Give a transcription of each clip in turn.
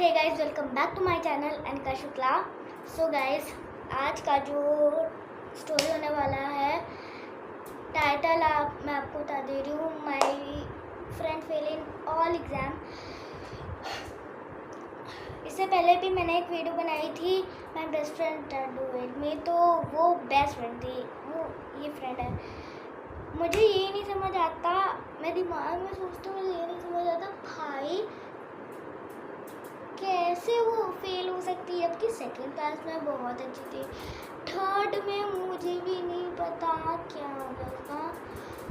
Hey guys, welcome back to my channel Anika Shukla. So guys, आज का जो स्टोरी होने वाला है, टाइटल मैं आपको बता दे रही हूँ, my friend fail in all exam. इससे पहले भी मैंने एक वीडियो बनाई थी, my best friend do it me, तो वो बेस्ट फ्रेंड थी, वो ये फ्रेंड है। मुझे ये नहीं समझ आता, मैं दिमाग में सोचती हूँ, मुझे ये नहीं समझ आता भाई कैसे वो फेल हो सकती है। जबकि सेकंड क्लास में बहुत अच्छी थी, थर्ड में मुझे भी नहीं पता क्या होगा।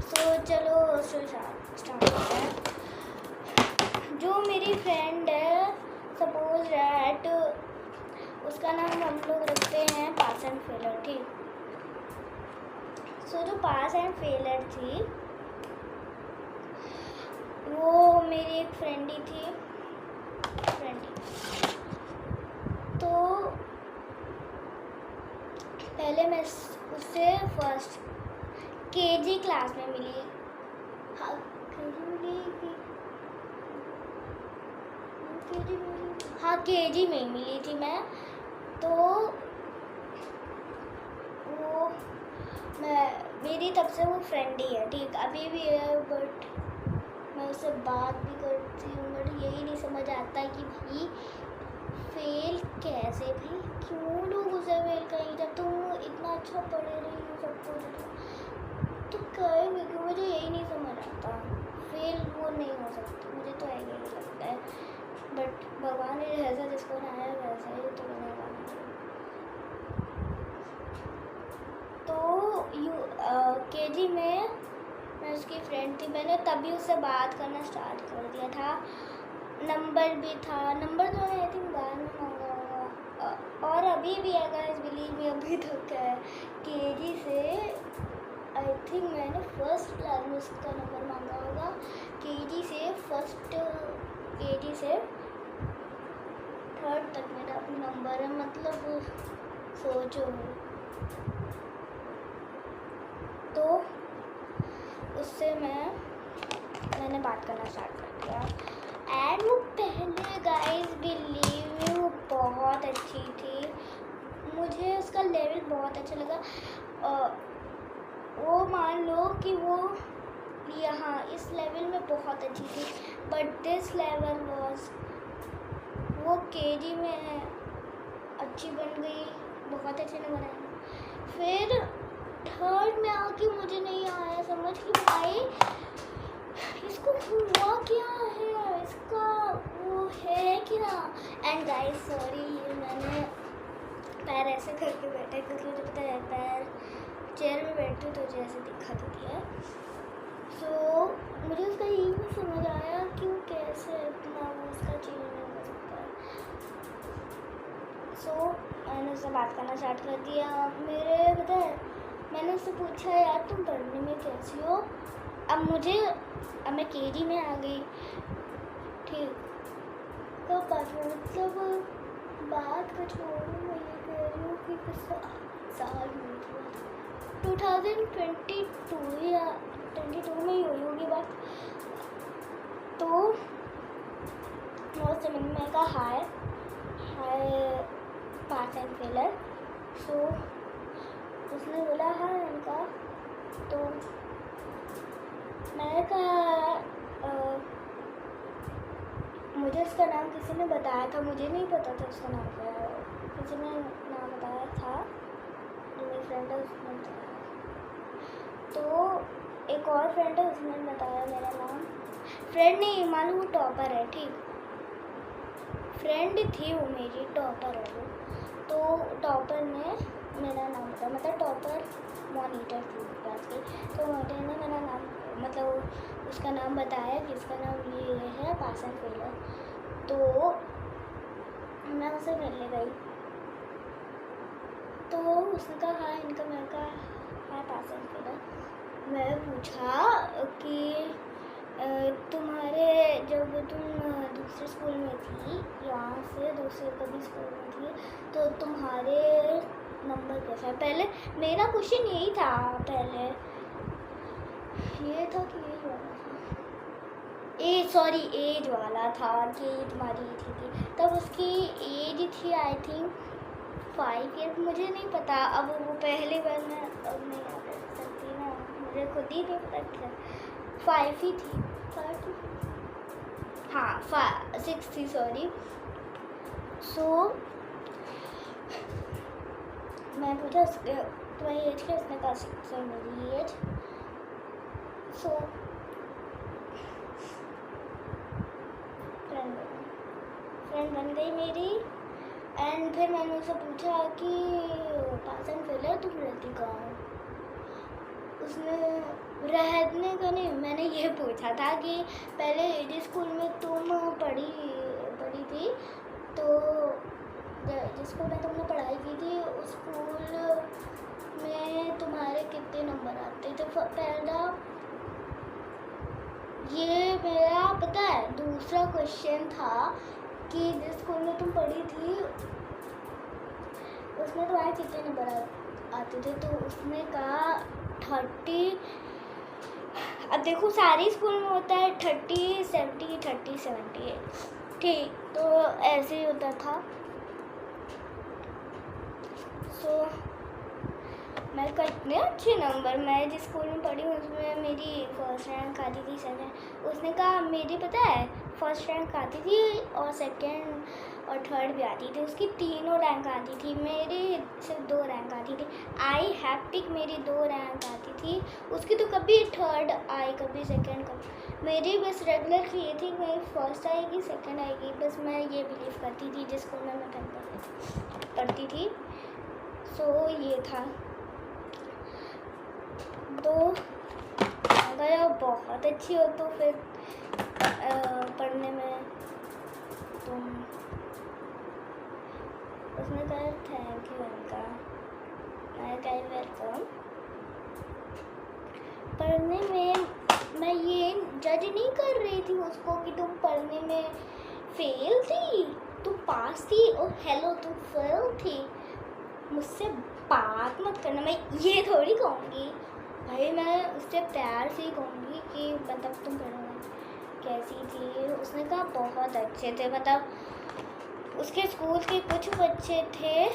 सो चलो स्टार्ट करते हैं। जो मेरी फ्रेंड है, सपोज दैट उसका नाम हम लोग रखते हैं पास एंड फेलर, ठीक। सो जो पास एंड फेलर थी वो मेरी एक फ्रेंड ही थी। तो पहले मैं उससे फर्स्ट केजी क्लास में मिली। हाँ, केजी में मिली थी मैं। तो वो मेरी तब से वो फ्रेंड ही है, ठीक, अभी भी है। बट मैं उससे बात भी करती हूँ, बट यही नहीं समझ आता कि भाई फेल कैसे, भाई क्यों लोग उसे फेल करेंगे जब तुम इतना अच्छा पढ़े रही हो सब कुछ, तो करेंगे क्यों? मुझे यही नहीं समझ आता। फेल वो नहीं हो सकती, मुझे तो यही लगता है। बट भगवान ने जैसा जिसको बनाया वैसा ही तो बनेगा। तो केजी में मैं उसकी फ्रेंड थी, मैंने तभी उससे बात करना स्टार्ट कर दिया था। नंबर भी था, नंबर तो आई थिंक बाद में मांगा होगा, और अभी भी है गाइस, बिलीव मी, अभी तक है। केजी से आई थिंक मैंने फर्स्ट क्लास में उसका नंबर मांगा होगा। केजी से थर्ड तक मेरा नंबर है, मतलब सोचो। तो उससे मैंने बात करना स्टार्ट कर दिया। एंड वो पहले गाइस बिलीव मी वो बहुत अच्छी थी, मुझे उसका लेवल बहुत अच्छा लगा। वो मान लो कि वो यहाँ इस लेवल में बहुत अच्छी थी, बट दिस लेवल वाज, वो केजी में अच्छी बन गई, बहुत अच्छे नंबर आए। फिर थर्ड में आके मुझे नहीं आया समझ कि भाई इसको हुआ क्या है, इसका वो है क्या। एंड गाइस सॉरी, मैंने पैर ऐसे करके बैठा क्योंकि मुझे पता है पैर चेयर में बैठती तो मुझे ऐसे दिक्कत होती है। सो मुझे उसका यही नहीं समझ आया कि वो कैसे इतना वो उसका चेंज नहीं हो सकता है। सो मैंने उससे बात करना स्टार्ट कर दिया। मेरे पता है, मैंने उससे पूछा यार तुम पढ़ने में कैसी हो। अब मैं केजी में आ गई, ठीक। कब बात मतलब बात का छोड़ो, मैं ये कह रही हूँ कि साल में 2022 या 22 में ही हुई होगी बात। तो उससे मैंने कहा हाय पास एंड फेलर। सो उसने बोला हाँ उनका। तो मैंने कहा मुझे उसका नाम किसी ने बताया था, मुझे नहीं पता था उसका नाम क्या है, किसी ने नाम बताया था, जो मेरी फ्रेंड है उसने बताया। तो एक और फ्रेंड है उसने बताया मेरा नाम, फ्रेंड नहीं मालूम, वो टॉपर है, ठीक। फ्रेंड थी वो मेरी, टॉपर है वो। तो टॉपर ने मेरा नाम बताया, मतलब टॉपर मॉनिटर थी क्लास की, तो मॉनिटर ने मेरा नाम मतलब उसका नाम बताया कि इसका नाम ये है पास एंड फेलर। तो मैं उससे मिलने गई, तो उसने कहा हाँ इनका, मैं कहा हाँ पास एंड फेलर। मैं पूछा कि तुम्हारे जब तुम दूसरे स्कूल में थी, यहाँ से दूसरे कभी स्कूल में थी, तो तुम्हारे नंबर कैसा है। पहले मेरा क्वेश्चन यही था, पहले ये था कि यही वाला था, एज वाला था कि तुम्हारी एज थी, तब उसकी एज थी आई थिंक 5 ईयर, मुझे नहीं पता। अब वो पहले बार मैं अब नहीं याद रख सकती ना, मुझे खुद ही नहीं पता क्या 5 ही थी, 5 थी, हाँ 6 थी, सॉरी। सो मैं पूछा तुम्हारी एज क्या, उसने कहा 6 है मेरी एज। सो फ्रेंड बन गई मेरी। एंड फिर मैंने उससे पूछा कि पास एंड फेल है, तुम रहती कहाँ हो? उसने रहने का नहीं, मैंने ये पूछा था कि पहले जिस स्कूल में तुम पढ़ी थी, तो जिस स्कूल में तुमने पढ़ाई की थी उस स्कूल में तुम्हारे कितने नंबर आते थे? पहला ये मेरा पता है। दूसरा क्वेश्चन था कि जिस स्कूल में तुम पढ़ी थी उसमें तुम्हारे कितने नंबर आते थे? तो उसने कहा 30। अब देखो सारे स्कूल में होता है 30, 70, 30, 70, ठीक, तो ऐसे ही होता था। सो मैं कितने अच्छे नंबर, मैं जिस स्कूल में पढ़ी हूँ उसमें मेरी फर्स्ट रैंक आती थी, सेकेंड। उसने कहा मेरी पता है फर्स्ट रैंक आती थी और सेकेंड और थर्ड भी आती थी, उसकी तीनों रैंक आती थी, मेरी सिर्फ 2 रैंक आती थी। आई हैप्टिक मेरी 2 रैंक आती थी, उसकी तो कभी थर्ड आई, कभी सेकेंड, कभी। मेरी बस रेगुलर की ये थी मेरी फर्स्ट आएगी, सेकेंड आएगी, बस मैं ये बिलीव करती थी जिस स्कूल में मैं पढ़ती थी। सो ये था। तो अगर बहुत अच्छी हो तो फिर पढ़ने में तुम, उसने कहा थैंक यू उनका, मैं कहा वेलकम। पढ़ने में मैं ये जज नहीं कर रही थी उसको कि तुम पढ़ने में फेल थी, तुम पास थी, और हेलो तुम फेल थी। मुझसे बात मत करना, मैं ये थोड़ी कहूँगी भाई, मैं उससे प्यार से ही कहूँगी कि मतलब तुम पढ़ने कैसी थी। उसने कहा बहुत अच्छे थे, मतलब उसके स्कूल के कुछ बच्चे थे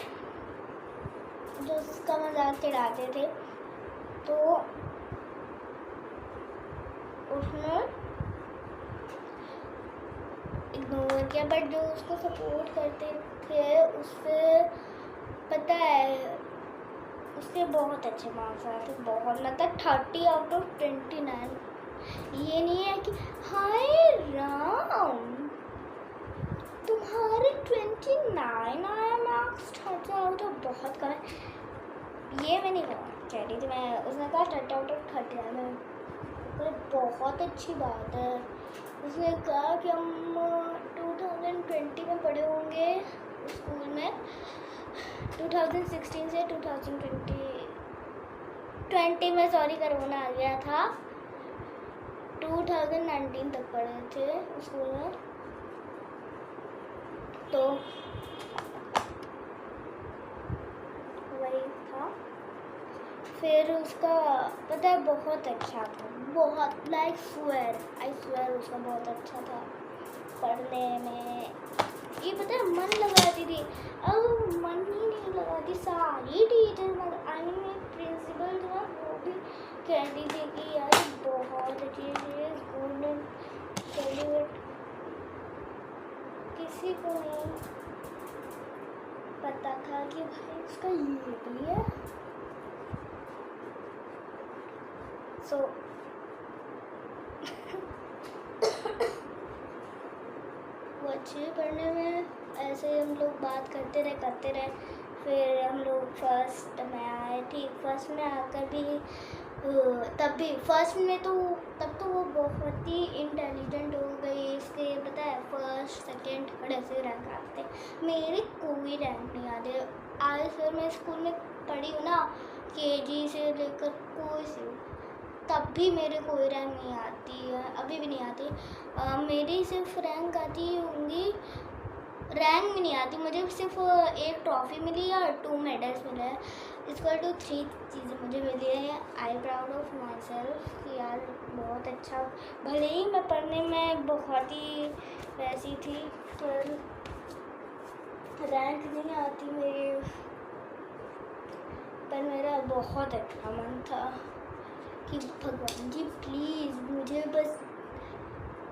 जो उसका मजाक चिढ़ाते थे, तो उसने इग्नोर किया, बट जो उसको सपोर्ट करते थे उससे पता है उसके बहुत अच्छे मार्क्स आए थे, बहुत, मतलब 30 आउट ऑफ 29। ये नहीं है कि हाय राम तुम्हारे 29 आया मार्क्स, 30 आउट ऑफ बहुत कम है, ये मैं नहीं कह रही थी मैं। उसने कहा 30 आउट ऑफ 30 है, मैं बहुत अच्छी बात है। उसने कहा कि हम 2020 में पढ़े होंगे स्कूल में, 2016 से 2020 में, सॉरी कोरोना आ गया था, 2019 तक पढ़े थे स्कूल में। तो वही था। फिर उसका पता है बहुत अच्छा था, बहुत, आई स्वेयर उसका बहुत अच्छा था पढ़ने में। ये पता है मन लगाती थी, अब मन ही नहीं लगाती, सारी टीचर आई में प्रिंसिपल जो है वो भी कहती थी कि यार बहुत अच्छी है स्कूल में चली, बट किसी को नहीं पता था कि भाई उसका ये भी है। सो वो अच्छे पढ़ने में, ऐसे हम लोग बात करते रहे। फिर हम लोग फर्स्ट में आए, ठीक, फर्स्ट में आकर भी तब भी फर्स्ट में तो तब तो वो बहुत ही इंटेलिजेंट हो गई, इसके पता है फर्स्ट सेकंड थर्ड ऐसे रैंक आते, मेरे कोई रैंक नहीं आते। आज फिर मैं स्कूल में पढ़ी हूँ ना, KG से लेकर कोई से, तब भी मेरे कोई रैंक नहीं आती है, अभी भी नहीं आती। मेरी सिर्फ रैंक आती होंगी, रैंक भी नहीं आती मुझे, सिर्फ 1 ट्रॉफ़ी मिली और 2 मेडल्स मिले हैं। इक्वल टू 3 चीज़ें मुझे मिली है। I proud of my self कि यार बहुत अच्छा, भले ही मैं पढ़ने में बहुत ही वैसी थी पर रैंक नहीं आती मेरी, पर मेरा बहुत अच्छा मन था कि भगवान जी प्लीज़ मुझे बस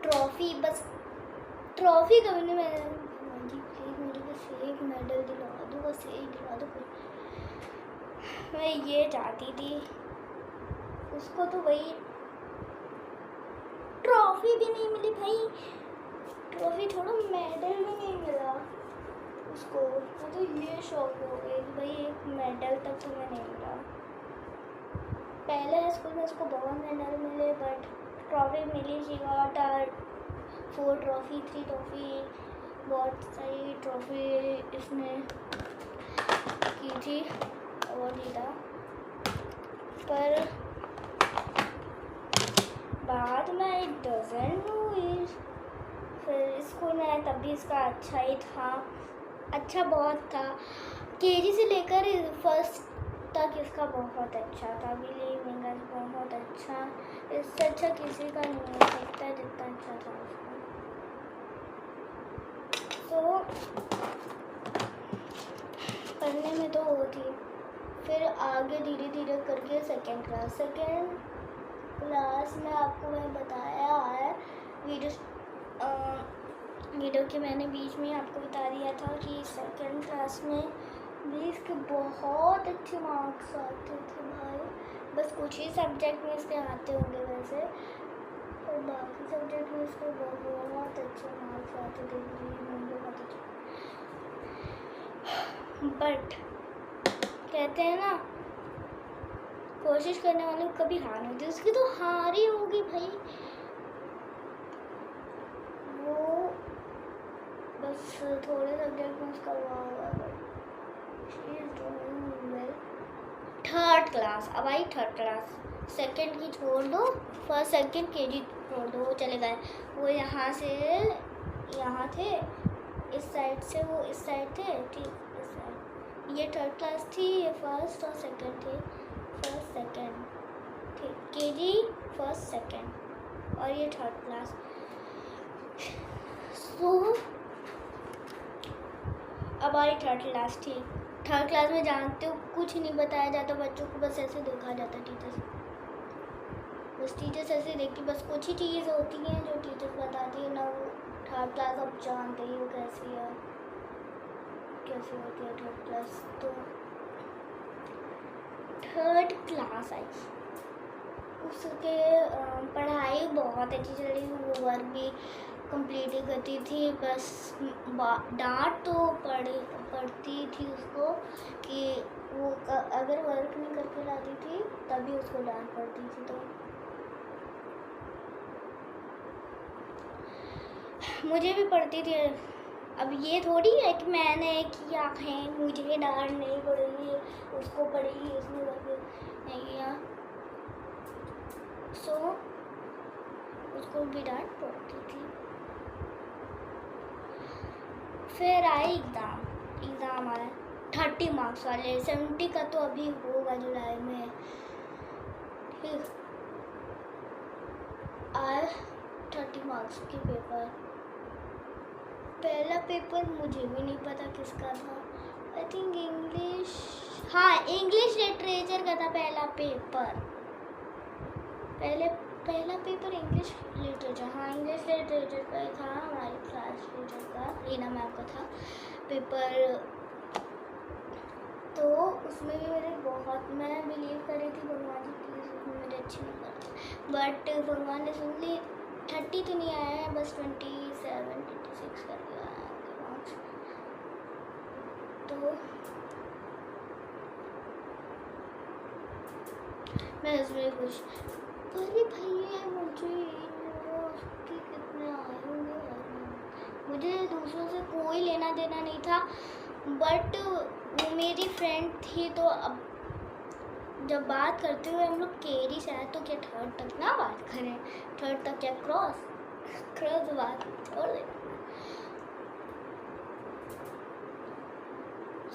ट्रॉफ़ी कभी नहीं, मैं भगवान जी प्लीज़ मुझे बस एक मेडल दिला दो, बस एक दिला दो। मैं ये चाहती थी, उसको तो वही ट्रॉफ़ी भी नहीं मिली भाई, ट्रॉफ़ी छोड़ो मेडल भी नहीं मिला उसको। मैं तो ये शौक हो गई भाई, एक मेडल तक तुम्हें नहीं मिला। पहले स्कूल में उसको बहुत मेडल मिले बट ट्रॉफ़ी मिली। शी गॉट 4 ट्रॉफ़ी 3 ट्रॉफ़ी, बहुत सारी ट्रॉफ़ी इसने की थी और जीता। पर बाद में इट डजंट नो इट, फिर स्कूल में तब भी इसका अच्छा ही था, अच्छा बहुत था। केजी से लेकर फर्स्ट तक इसका बहुत अच्छा था, बिलीव मी गाइस, बहुत अच्छा। इससे अच्छा किसी का नहीं हो सकता जितना अच्छा था उसका। तो पढ़ने में तो वो थी, फिर आगे धीरे धीरे करके सेकेंड क्लास में आपको मैं बताया है वीडियो के मैंने बीच में आपको बता दिया था कि सेकेंड क्लास में भी इसके बहुत अच्छे मार्क्स आते थे भाई। बस कुछ ही सब्जेक्ट में इसके आते होंगे वैसे, और बाकी सब्जेक्ट में इसके बहुत अच्छे मार्क्स आते थे, मुझे बहुत अच्छे। बट कहते हैं ना, कोशिश करने वाले को कभी हार नहीं होती, उसकी तो हार ही होगी भाई। वो बस थोड़े सब्जेक्ट में उसका हुआ होगा but she is doing well. Third class, अब आई थर्ड क्लास। सेकंड की छोड़ दो, फर्स्ट सेकंड केजी छोड़ दो, वो चले गए। वो यहाँ से यहाँ थे, इस साइड से वो इस साइड थे, ठीक इस साइड। ये थर्ड क्लास थी, ये फर्स्ट और सेकंड थे, फर्स्ट सेकंड ठीक, केजी फर्स्ट सेकंड और ये थर्ड क्लास। सो अब आई थर्ड क्लास, ठीक। थर्ड क्लास में जानते हो कुछ नहीं बताया जाता बच्चों को, बस ऐसे देखा जाता टीचर्स, बस टीचर्स ऐसे देखती, बस कुछ ही चीज़ होती हैं जो टीचर्स बताती है ना। वो थर्ड क्लास अब जानते ही हो कैसी है, कैसी होती है थर्ड क्लास। तो थर्ड क्लास आई, उसके पढ़ाई बहुत अच्छी चल रही, वो वर्क भी कंप्लीट ही करती थी, बस डांट तो पड़ती थी उसको कि वो अगर वर्क नहीं करके लाती थी तभी उसको डांट पड़ती थी। तो मुझे भी पड़ती थी। अब ये थोड़ी है कि मैंने किया है मुझे डांट नहीं पड़ेगी, उसको पड़ेगी, उसने करके नहीं किया, सो उसको भी डांट पड़ती थी। फिर आई एग्ज़ाम आया 30 मार्क्स वाले, 70 का तो अभी होगा जुलाई में, ठीक। आए 30 मार्क्स के पेपर। पहला पेपर मुझे भी नहीं पता किसका था, आई थिंक इंग्लिश, हाँ इंग्लिश लिटरेचर का था पहला पेपर। पहला पेपर इंग्लिश लिटरेचर, हाँ इंग्लिश लिटरेचर का ही था, हमारी क्लास टीचर का, रीना मैम का था पेपर। तो उसमें भी मेरे बहुत, मैं बिलीव कर रही थी भगवान जी प्लीज़ उसमें मेरे अच्छे नंबर, बट भगवान ने सुन ली। 30 तो नहीं आया है, बस 27 26 करके आया मार्क्स। तो मैं उसमें खुश, अरे भैया मुझे उसके कितने आए होंगे, मुझे दूसरों से कोई लेना देना नहीं था, बट वो मेरी फ्रेंड थी। तो अब जब बात करते हुए हम लोग केरी से आए तो क्या थर्ड तक ना बात करें, थर्ड तक क्या क्रॉस बात छोड़ देना।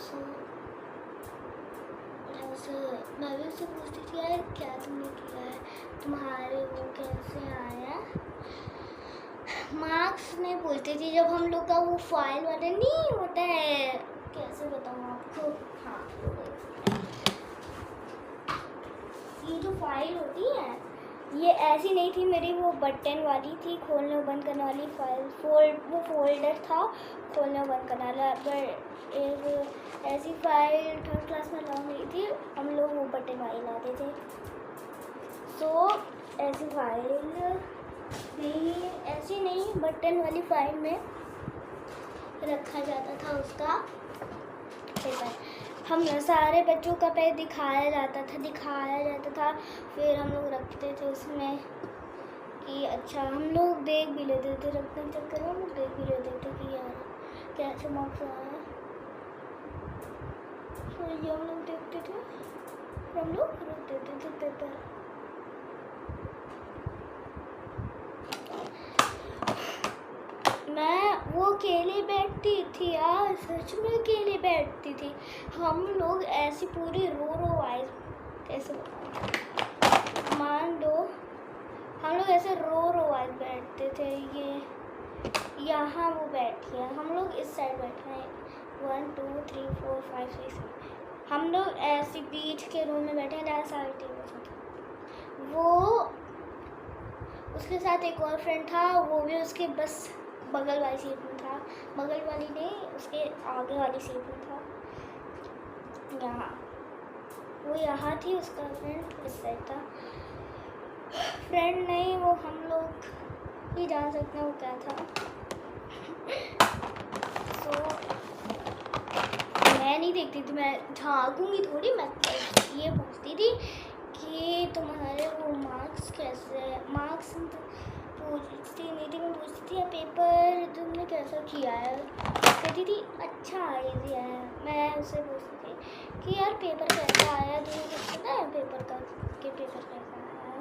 So I was मैं भी उससे पूछती थी यार क्या तुमने किया है, तुम्हारे वो कैसे आया। मार्क्स नहीं पूछती थी जब हम लोग का वो फाइल वाला नहीं होता है, कैसे बताऊँ आपको। हाँ, ये जो फाइल होती है ये ऐसी नहीं थी मेरी, वो बटन वाली थी, खोलने और बंद करने वाली फाइल। वो फोल्डर था खोलने और बंद करने वाला, पर एक ऐसी फाइल 3rd क्लास में अलाउ नहीं थी, हम लोग वो बटन वाली लाते थे। तो ऐसी फाइल नहीं, ऐसी नहीं, बटन वाली फाइल में रखा जाता था उसका पेपर। हम सारे बच्चों का पेज दिखाया जाता था, फिर हम लोग रखते थे उसमें कि अच्छा, हम लोग देख भी लेते थे, रखने के चक्कर में हम लोग देख भी लेते थे कि यार कैसे मार्क्स आया। तो ये हम लोग देखते थे, हम लोग रख देते थे पेपर। मैं वो अकेले बैठती थी यार, सच में अकेले बैठती थी। हम लोग ऐसी पूरी रो वाइज, कैसे बताऊँ, मान लो हम लोग ऐसे रो वाइज बैठते थे। ये यहाँ वो बैठी है, हम लोग इस साइड बैठे हैं, 1 2 3 4 5 6। हम लोग ऐसे बीच के रूम में बैठे हैं जहाँ सारे टेबल थे। वो उसके साथ एक और फ्रेंड था, वो भी उसके बस बगल वाली सीट में था, बगल वाली नहीं, उसके आगे वाली सीट में था। यहाँ वो यहाँ थी, उसका फ्रेंड इस साइड था। फ्रेंड नहीं, वो हम लोग ही जान सकते हैं वो क्या था। तो मैं नहीं देखती थी, मैं झाँकूंगी थोड़ी, मैं ये पूछती थी कि तुम्हारे वो मार्क्स कैसे, मार्क्स पूछती नहीं थी, मैं पूछती थी पेपर तुमने कैसा किया है। कहती थी अच्छा इजी है। मैं उससे पूछती थी कि यार पेपर कैसा आया, तुम्हें कुछ पता है पेपर का कि पेपर कैसा आया।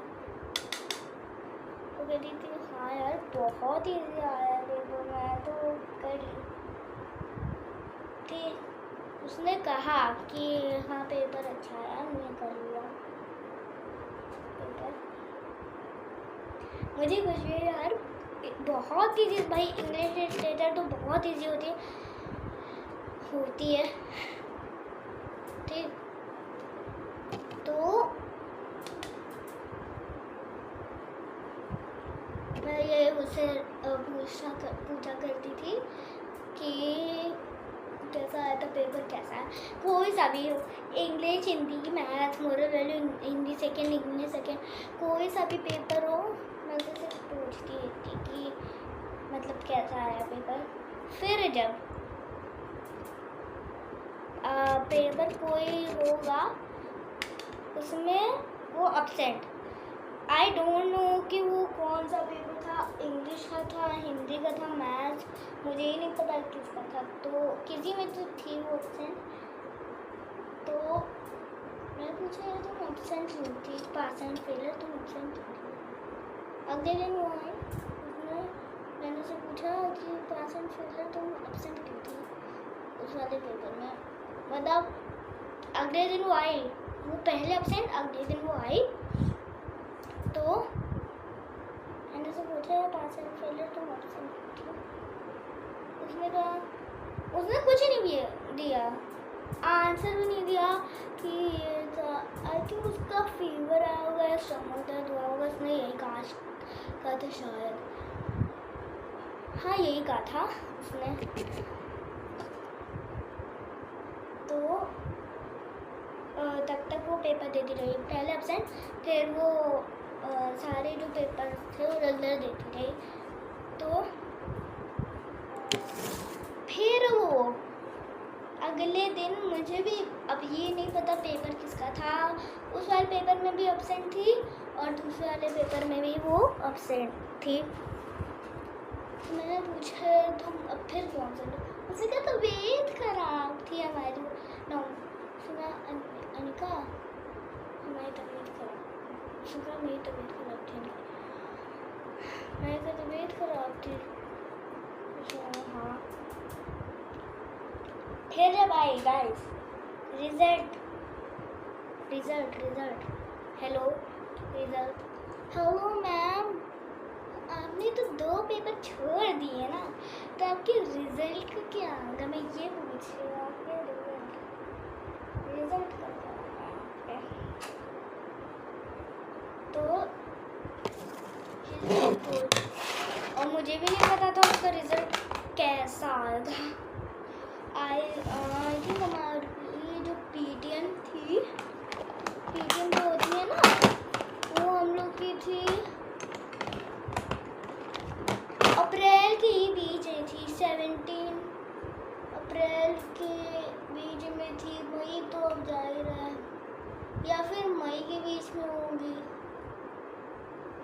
वो कहती थी हाँ यार बहुत इजी आया पेपर, मैं तो कर थी। उसने कहा कि हाँ पेपर अच्छा आया, मैं कर लिया पेपर। मुझे कुछ भी यार बहुत इजी, भाई इंग्लिश लिटरेचर तो बहुत इजी होती है ठीक। तो मैं ये उससे पूछा करती थी कि कैसा आया था पेपर, कैसा है कोई सा भी हो, English Hindi math moral value, Hindi second English second, कोई सा भी पेपर हो मैं उससे पूछती थी कि मतलब कैसा आया पेपर। फिर जब पेपर कोई होगा उसमें वो अब्सेंट, आई डोंट नो कि वो कौन सा पेपर था, इंग्लिश का था, हिंदी का था, मैथ्स, मुझे ही नहीं पता किसका था। तो किसी में तो थी वो अब्सेंट। तो मैं पूछा यार तुम अब्सेंट क्यों थी, पास एंड फेलर, तुम अब्सेंट क्यों थी। अगले दिन वो आई, मैंने उसे पूछा कि पास एंड फेलर तुम अब्सेंट क्यों थी उस वाले पेपर में। मतलब अगले दिन वो आई, वो पहले अब्सेंट, अगले दिन वो आई। तो मैंने उसे पूछा पास एंड फेलर तुम अब्सेंट क्यों थी। उसने कहा, उसने कुछ नहीं दिया, आंसर भी नहीं दिया कि ये था। आई थिंक उसका फीवर आया होगा या स्टमक दर्द हुआ होगा, उसने यही कहा था शायद, हाँ यही कहा था उसने। तो तब तक वो पेपर देती रही, पहले अब्सेंट, फिर वो सारे जो पेपर थे वो रेगुलर देती रही। तो फिर वो अगले दिन, मुझे भी अब ये नहीं पता पेपर किसका था, उस वाले पेपर में भी अब्सेंट थी और दूसरे वाले पेपर में भी वो अब्सेंट थी। तो मैंने पूछा तुम अब फिर कौन सा, उसने कहा तबीयत खराब थी हमारी। नो सुना अनिका, हमारी तबीयत खराब, सुना मेरी तबीयत खराब थी, मेरी तो तबीयत खराब थी। हाँ फिर जब I guys result, result result hello result. Hello ma'am, आपने तो 2 पेपर छोड़ दिए ना, तो आपके रिजल्ट का क्या होगा? मैं ये पूछ रही हूँ, आपके रिजल्ट का क्या होगा? तो और मुझे भी नहीं पता था उसका रिजल्ट कैसा आएगा। आई थिंक हमारी जो पीटीएम थी, पीटीएम जो होती है ना, वो हम लोग की थी अप्रैल के ही बीच में थी, 17 अप्रैल के बीच में थी। मई तो अब जा ही रहा है, या फिर मई के बीच में होंगी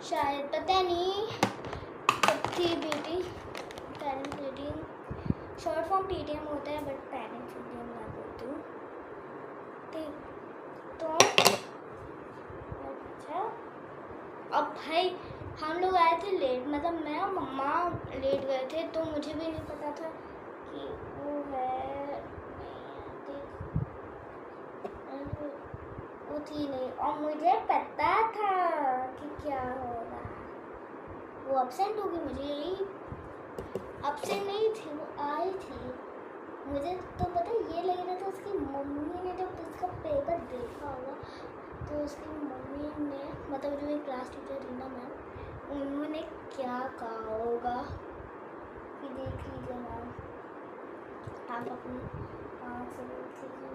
शायद, पता नहीं। कब थी meeting, parents meeting, short form PTM होता है बट पेरेंट्स मीटिंग मैं बोलती हूँ। ठीक, तो अच्छा अब भाई हम लोग आए थे लेट, मतलब मैं और मम्मा लेट गए थे, तो मुझे भी नहीं पता था कि वो है, वो थी नहीं, और मुझे पता था कि क्या होगा, वो एब्सेंट होगी। मुझे यही एब्सेंट नहीं थी, वो आई थी। मुझे तो पता ये लग रहा था, उसकी मम्मी ने जब उसका पेपर देखा होगा तो उसकी मम्मी ने, मतलब जो एक क्लास टीचर थी ना मैम, उन्होंने क्या कहा होगा कि देख लीजिए मैम, आप अपनी आँख से देख लीजिए।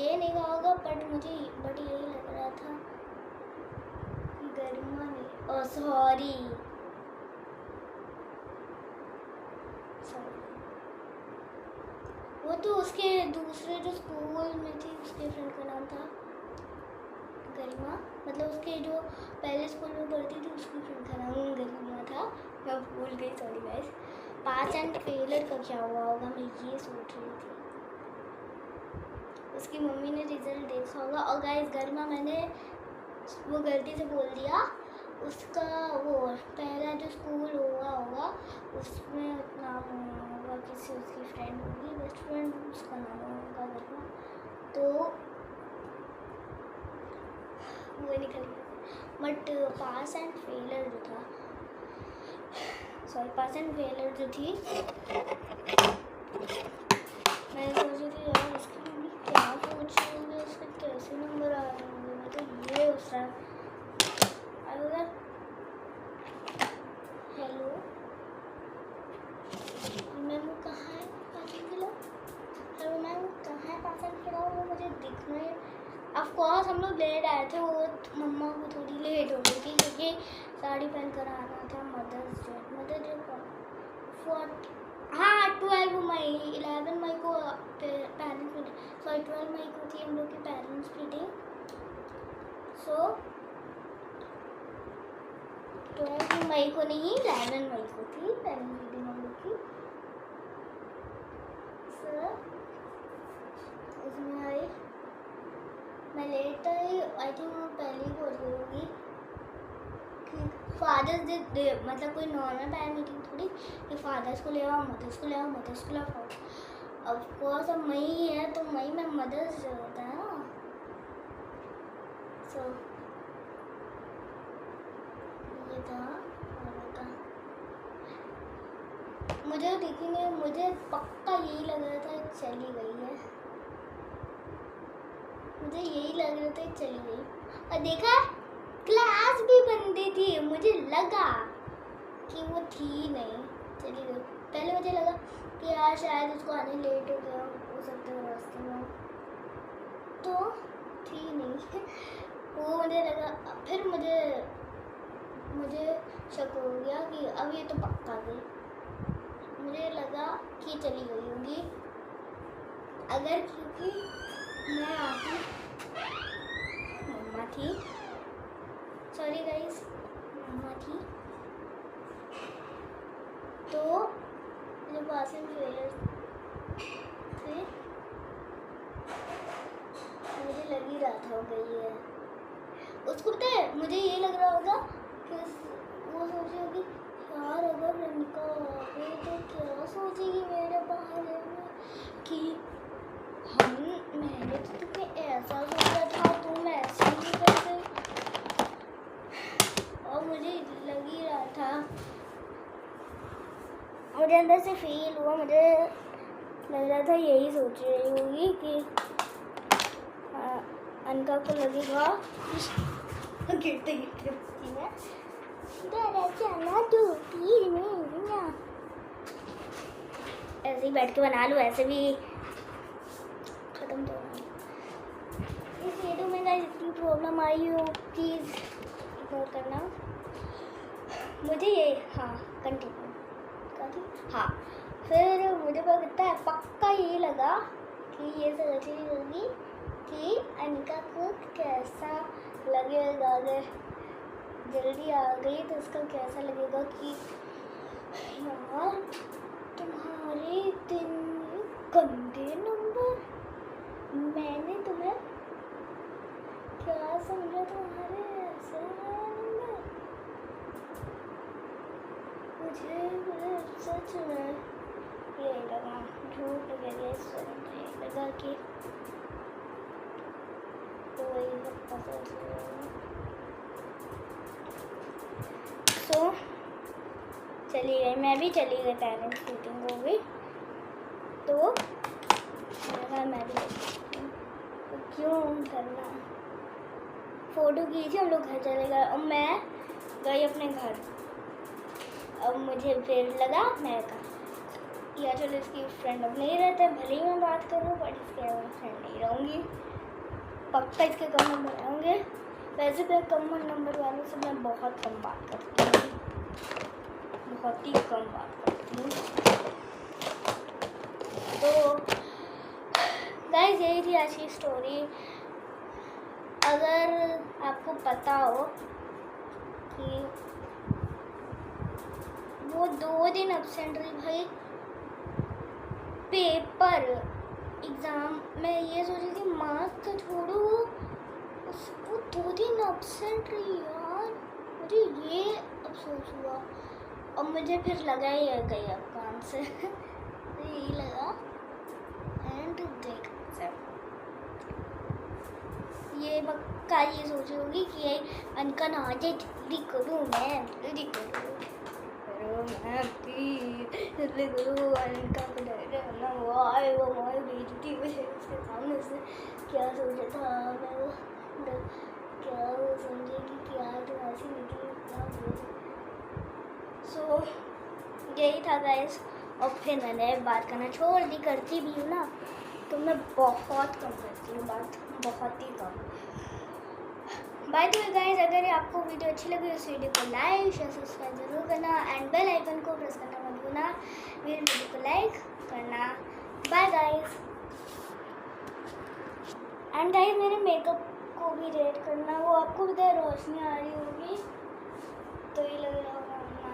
ये नहीं कहा होगा बट यही लग रहा था कि गरिमा ने, सॉरी वो तो उसके दूसरे जो स्कूल में थी, उसके फ्रेंड का नाम था गरिमा, मतलब उसके जो पहले स्कूल में पढ़ती थी उसकी फ्रेंड का नाम गरिमा था। मैं भूल गई, sorry guys. Pass and failure का क्या हुआ होगा, मैं ये सोच रही थी। उसकी मम्मी ने रिजल्ट देखा होगा। और गाइस गरिमा, मैंने वो गलती से बोल दिया, उसका वो पहला जो स्कूल हुआ होगा उसमें नाम होगा, किसी उसकी फ्रेंड होगी, बेस्ट फ्रेंड, उसका नाम होगा गरिमा, तो वो निकल गया। बट पास एंड फेलर जो था, सॉरी पास एंड फेलर जो थी, मैं सोच रही थी यार उसकी मम्मी क्या सोच रही होंगे, उसके कैसे नंबर आ रहे होंगे। मैं तो ये उस टाइम हेलो मैम कहाँ है पासन किलो, हेलो मैम कहाँ है पासन किलो, वो मुझे दिख रहे हैं। ऑफकोर्स हम लोग लेट आए थे, वो मम्मा को थोड़ी लेट हो गई थी क्योंकि साड़ी पहन कर आना था। मदर्स डे हाँ 12 मई, 11 मई को पेरेंट्स मीटिंग, सॉरी 12 मई को थी हम लोग की पेरेंट्स मीटिंग। सो 12 मई को नहीं, 11 मई को थी पेरेंट्स मीटिंग हम लोग की। सर उसमें आई, मैं लेट आई, आई थिंक वो पहले ही बोल रही होगी कि फादर्स डे, मतलब कोई नॉर्मल पेरेंट मीटिंग थोड़ी कि फादर्स को ले आओ, मदर्स को ले आओ, मदर्स को ले आओ। ऑफकोर्स अब मई है तो मई में मदर्स डे होता है ना। सो ये था, मुझे दिखी नहीं, मुझे पक्का यही लग रहा था चली गई है, मुझे यही लग रहा था चली गई। और देखा क्लास भी बंदी थी, मुझे लगा कि वो थी नहीं, चली गई। पहले मुझे लगा कि यार शायद उसको आने लेट हो गया, हो सकता है रास्ते में, तो थी नहीं वो मुझे लगा। फिर मुझे शक हो गया कि अब ये तो पक्का गई, मुझे लगा कि चली गई होगी। अगर क्योंकि मैं आती, मम्मा थी, सॉरी गाइस, मम्मा थी, तो जो पास एंड फेलर थे मुझे लग ही रहा था हो गई है। उसको पता है, मुझे ये लग रहा होगा कि वो सोची होगी यार अगर रनिका आ गई तो क्या सोचेगी मेरे बारे में, कि मैंने तो से फील हुआ, मुझे लग रहा था यही सोच रही होगी कि अनका को लगेगा गिरते गिरते ऐसे ही बैठ के बना लूँ, ऐसे भी खत्म तो इस वीडियो में गाइस इतनी प्रॉब्लम आई हो प्लीज़ इग्नोर करना मुझे। ये हाँ कंटिन्यू हाँ, फिर मुझे पक्का ये लगा कि ये सोच रही होगी कि अनिका को कैसा लगेगा, अगर जल्दी आ गई तो उसका कैसा लगेगा कि यार तुम्हारे इतने गंदे नंबर, मैंने तुम्हें क्या समझा, तुम्हारे ऐसे नंबर, मुझे सच में ये लगा, झूठ लगे लगा कि तो चली गई, मैं भी चली गई पेरेंट्स मीटिंग हो गई, तो मैं भी तो क्यों करना, फ़ोटो खींची, हम लोग घर चले गए और मैं गई अपने घर। अब मुझे फिर लगा मैं कहा या चलो इसकी फ्रेंड अब नहीं रहते, भले ही मैं बात करूँ बट इसके फ्रेंड नहीं रहूँगी, पक्का इसके कम नंबर होंगे। वैसे भी कम नंबर वालों से मैं बहुत कम बात करती हूँ, बहुत ही कम बात करती हूँ। तो गाइस यही थी आज की स्टोरी। अगर आपको पता हो कि वो 2 दिन एब्सेंट रही भाई, पेपर एग्ज़ाम में ये सोची थी मार्क्स तो छोड़ो, उसको 2 दिन एब्सेंट रही यार, मुझे ये अफसोस हुआ और मुझे फिर लगा ही गई अब काम से यही लगा एंड देख ये पक्का ये सोची होगी कि ये अनका ना आ जाए, जल्दी करूँ मैं, जल्दी करूँ मैं जल्दी करूँ, अनका को ना वो आए, वो हमारी बेइज्जती हुई उसके सामने से, क्या सोचा था मैं, क्या वो समझेगी कि यार तुम ऐसी निकली क्या बोल। सो यही था गाइस, और फिर मैंने बात करना छोड़ दी, करती भी हूँ ना तो मैं बहुत कम करती हूँ बात, बहुत ही कम। बाय द वे गाइस, अगर आपको वीडियो अच्छी लगी इस वीडियो को लाइक शेयर सब्सक्राइब जरूर करना एंड बेल आइकन को प्रेस करना मत भूलना, मेरे वीडियो को लाइक करना। बाय गाइस एंड गाइस मेरे मेकअप को भी रेट करना, वो आपको भी रोशनी आ रही होगी तो ये लग रहा होगा अपना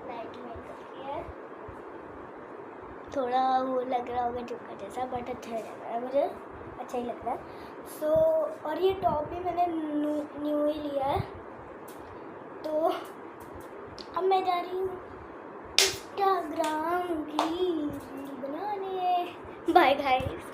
लाइट मेकअप किया है, थोड़ा वो लग रहा होगा झुका जैसा बट अच्छा ही लग रहा है, मुझे अच्छा ही लग रहा है। सो और ये टॉप भी मैंने न्यू ही लिया है, तो अब मैं जा रही हूँ इंस्टाग्राम की रील बनाने। Bye guys.